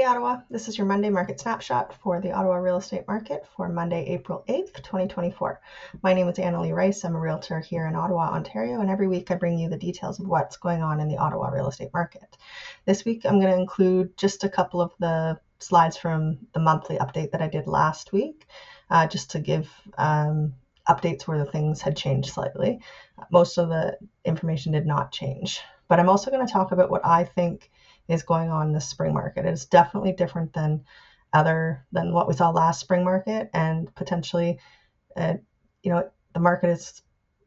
Ottawa. This is your Monday market snapshot for the Ottawa real estate market for Monday, April 8th, 2024. My name is Annalee Rice. I'm a realtor here in Ottawa, Ontario, and every week I bring you the details of what's going on in the Ottawa real estate market. This week I'm going to include just a couple of the slides from the monthly update that I did last week, just to give updates where the things had changed slightly. Most of the information did not change, but I'm also going to talk about what I think is going on in the spring market. It is definitely different than what we saw last spring market, and potentially, the market is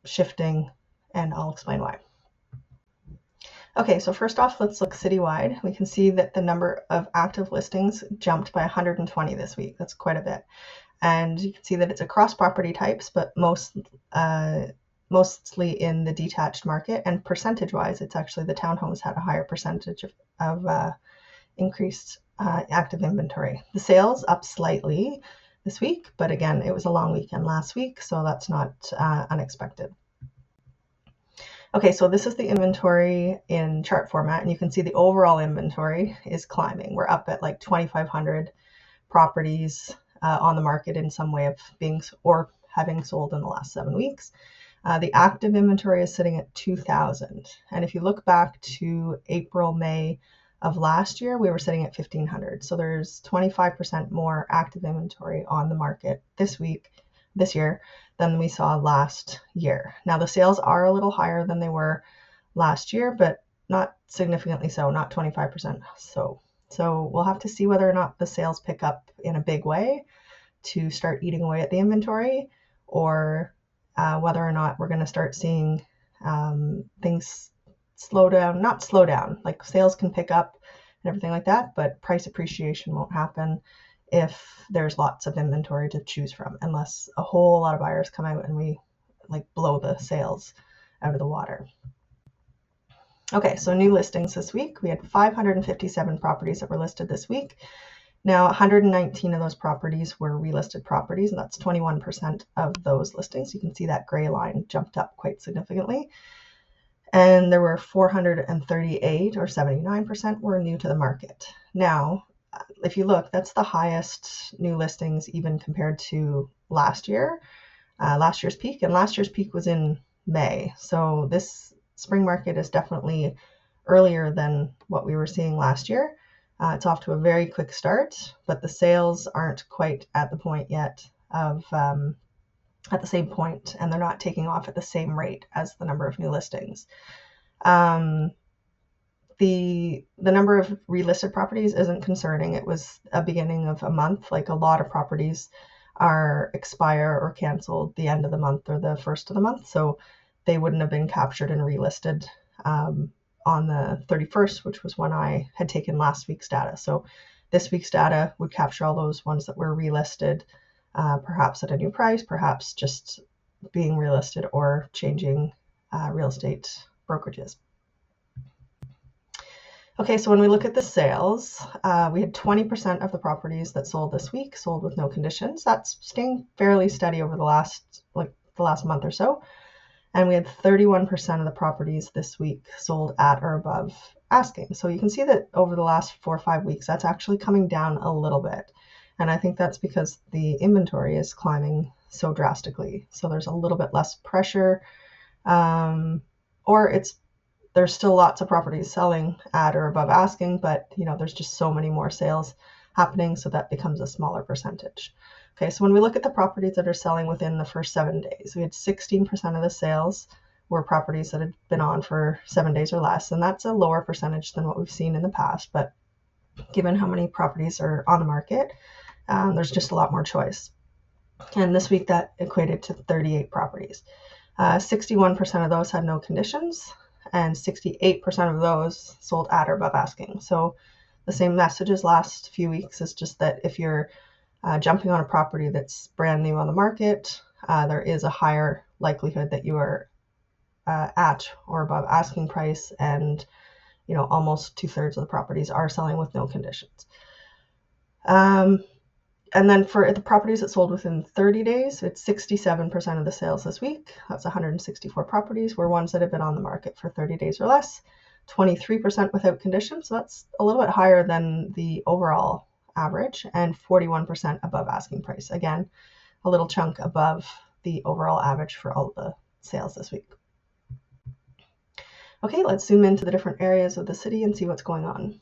shifting, and I'll explain why. Okay, so first off, let's look citywide. We can see that the number of active listings jumped by 120 this week. That's quite a bit. And you can see that it's across property types, but mostly in the detached market, and percentage-wise, it's actually the townhomes had a higher percentage of increased active inventory. The sales up slightly this week, but again, it was a long weekend last week, so that's not unexpected. Okay, so this is the inventory in chart format, and you can see the overall inventory is climbing. We're up at like 2,500 properties on the market in some way of being or having sold in the last 7 weeks. The active inventory is sitting at 2,000. And if you look back to April, May of last year, we were sitting at 1,500. So there's 25% more active inventory on the market this year, than we saw last year. Now the sales are a little higher than they were last year, but not significantly so, not 25%. So we'll have to see whether or not the sales pick up in a big way to start eating away at the inventory, or whether or not we're going to start seeing things not slow down, like sales can pick up and everything like that, but price appreciation won't happen if there's lots of inventory to choose from, unless a whole lot of buyers come out and we blow the sales out of the water. Okay, so new listings this week. We had 557 properties that were listed this week. Now, 119 of those properties were relisted properties, and that's 21% of those listings. You can see that gray line jumped up quite significantly. And there were 438, or 79%, were new to the market. Now, if you look, that's the highest new listings even compared to last year's peak, and last year's peak was in May. So this spring market is definitely earlier than what we were seeing last year. It's off to a very quick start, but the sales aren't quite at the point yet of at the same point, and they're not taking off at the same rate as the number of new listings. The number of relisted properties isn't concerning. It was a beginning of a month. Like, a lot of properties expire or canceled the end of the month or the first of the month, so they wouldn't have been captured and relisted on the 31st, which was when I had taken last week's data. So this week's data would capture all those ones that were relisted, perhaps at a new price, perhaps just being relisted or changing real estate brokerages. Okay, so when we look at the sales, we had 20% of the properties that sold this week sold with no conditions. That's staying fairly steady over the last month or so. And we had 31% of the properties this week sold at or above asking. So you can see that over the last 4 or 5 weeks, that's actually coming down a little bit. And I think that's because the inventory is climbing so drastically. So there's a little bit less pressure, there's still lots of properties selling at or above asking, but there's just so many more sales happening, so that becomes a smaller percentage. Okay, so when we look at the properties that are selling within the first 7 days, we had 16% of the sales were properties that had been on for 7 days or less, and that's a lower percentage than what we've seen in the past, but given how many properties are on the market, there's just a lot more choice. And this week that equated to 38 properties. 61% of those had no conditions, and 68% of those sold at or above asking. So the same message as last few weeks is just that if you're jumping on a property that's brand new on the market, there is a higher likelihood that you are at or above asking price, and almost 2/3 of the properties are selling with no conditions. And then for the properties that sold within 30 days, it's 67% of the sales this week. That's 164 properties were ones that have been on the market for 30 days or less. 23% without conditions, so that's a little bit higher than the overall average, and 41% above asking price. Again, a little chunk above the overall average for all the sales this week. Okay, let's zoom into the different areas of the city and see what's going on.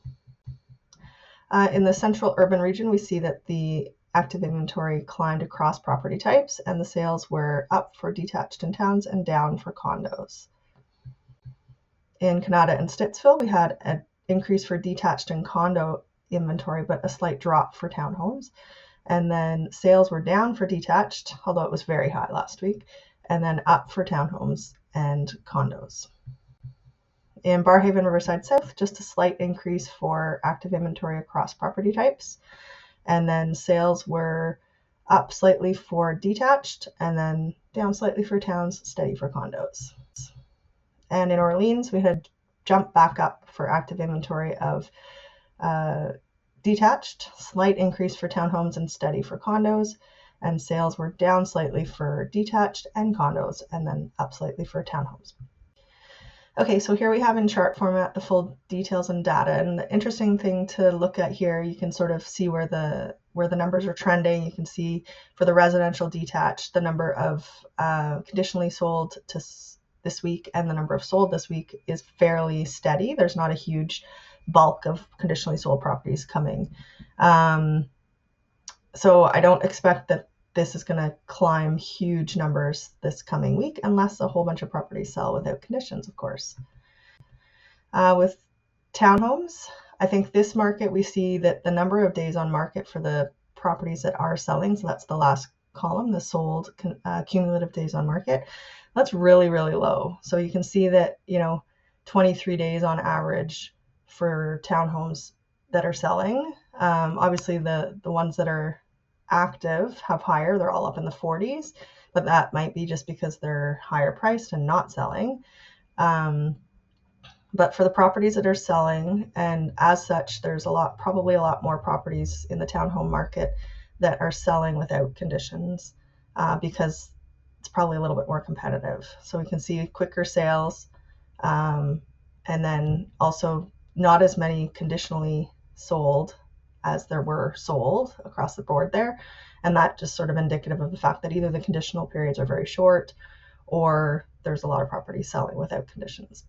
In the central urban region, we see that the active inventory climbed across property types, and the sales were up for detached and towns and down for condos. In Kanata and Stittsville, we had an increase for detached and condo inventory, but a slight drop for townhomes. And then sales were down for detached, although it was very high last week, and then up for townhomes and condos. In Barrhaven, Riverside South, just a slight increase for active inventory across property types. And then sales were up slightly for detached, and then down slightly for towns, steady for condos. And in Orleans, we had jumped back up for active inventory of detached, slight increase for townhomes and steady for condos, and sales were down slightly for detached and condos, and then up slightly for townhomes. Okay, so here we have in chart format the full details and data, and the interesting thing to look at here, you can sort of see where the numbers are trending. You can see for the residential detached, the number of conditionally sold to this week and the number of sold this week is fairly steady. There's not a huge bulk of conditionally sold properties coming. So I don't expect that this is going to climb huge numbers this coming week unless a whole bunch of properties sell without conditions, of course. With townhomes, I think this market, we see that the number of days on market for the properties that are selling, so that's the last column, the sold cumulative days on market, that's really, really low. So you can see that, 23 days on average for townhomes that are selling. Obviously, the ones that are active have higher. They're all up in the 40s, but that might be just because they're higher priced and not selling. But for the properties that are selling, and as such, there's probably a lot more properties in the townhome market that are selling without conditions because it's probably a little bit more competitive. So we can see quicker sales, and then also not as many conditionally sold as there were sold across the board there. And that just sort of indicative of the fact that either the conditional periods are very short or there's a lot of properties selling without conditions.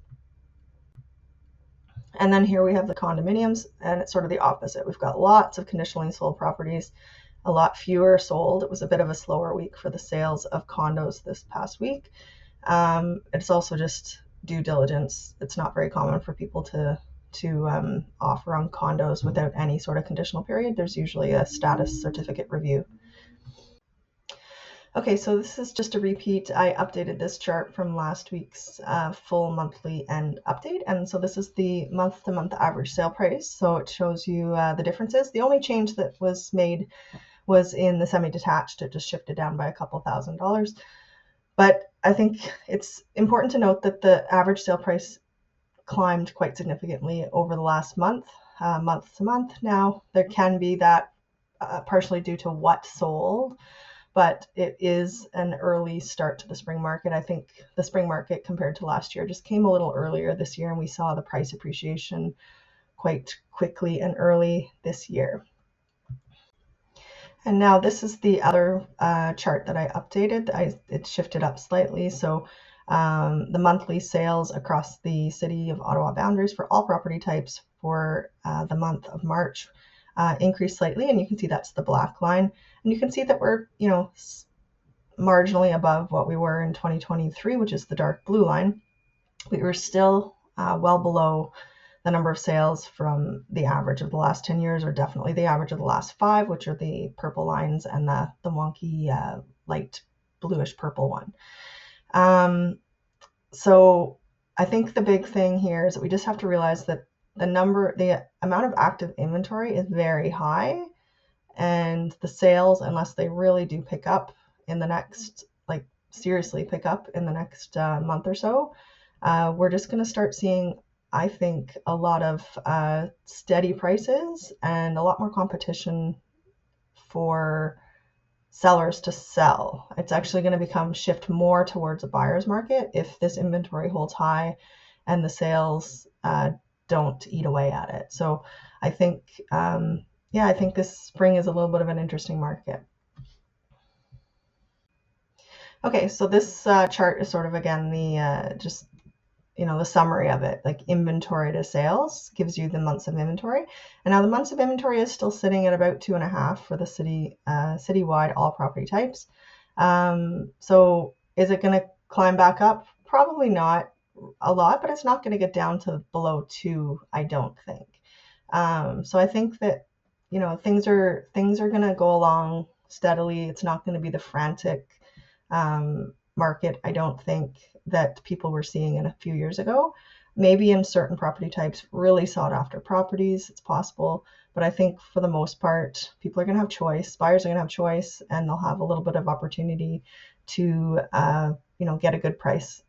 And then here we have the condominiums, and it's sort of the opposite. We've got lots of conditionally sold properties, a lot fewer sold. It was a bit of a slower week for the sales of condos this past week. It's also just due diligence. It's not very common for people to offer on condos without any sort of conditional period. There's usually a status certificate review. Okay, so this is just a repeat. I updated this chart from last week's full monthly end update. And so this is the month-to-month average sale price. So it shows you the differences. The only change that was made was in the semi-detached. It just shifted down by a couple $1,000s. But I think it's important to note that the average sale price climbed quite significantly over the last month to month. Now, there can be that partially due to what sold, but it is an early start to the spring market. I think the spring market compared to last year just came a little earlier this year, and we saw the price appreciation quite quickly and early this year. And now this is the other chart that I updated. It shifted up slightly. So the monthly sales across the City of Ottawa boundaries for all property types for the month of March increased slightly, and you can see that's the black line. And you can see that we're, marginally above what we were in 2023, which is the dark blue line. We were still well below the number of sales from the average of the last 10 years, or definitely the average of the last 5, which are the purple lines and the wonky light bluish purple one. So I think the big thing here is that we just have to realize that the amount of active inventory is very high, and the sales, unless they really do pick up in the next, seriously pick up in the next month or so, we're just going to start seeing, I think, a lot of steady prices and a lot more competition for sellers to sell. It's actually going to shift more towards a buyer's market if this inventory holds high and the sales don't eat away at it. So I think, yeah, I think this spring is a little bit of an interesting market. Okay, so this chart is sort of, again, the just, the summary of it, like inventory to sales gives you the months of inventory. And now the months of inventory is still sitting at about 2.5 for the citywide, all property types. So is it going to climb back up? Probably not a lot, but it's not going to get down to below 2, I don't think. So I think that, things are going to go along steadily. It's not going to be the frantic market, I don't think, that people were seeing in a few years ago. Maybe in certain property types, really sought after properties, it's possible. But I think for the most part, people are going to have choice. Buyers are going to have choice, and they'll have a little bit of opportunity to, get a good price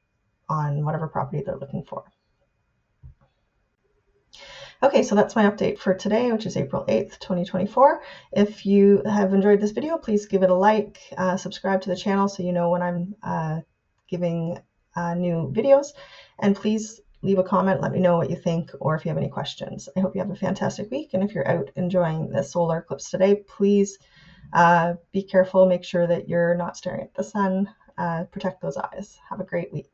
on whatever property they're looking for. Okay, so that's my update for today, which is April 8th, 2024. If you have enjoyed this video, please give it a like, subscribe to the channel so you know when I'm giving new videos, and please leave a comment, let me know what you think, or if you have any questions. I hope you have a fantastic week, and if you're out enjoying the solar eclipse today, please be careful, make sure that you're not staring at the sun, protect those eyes. Have a great week.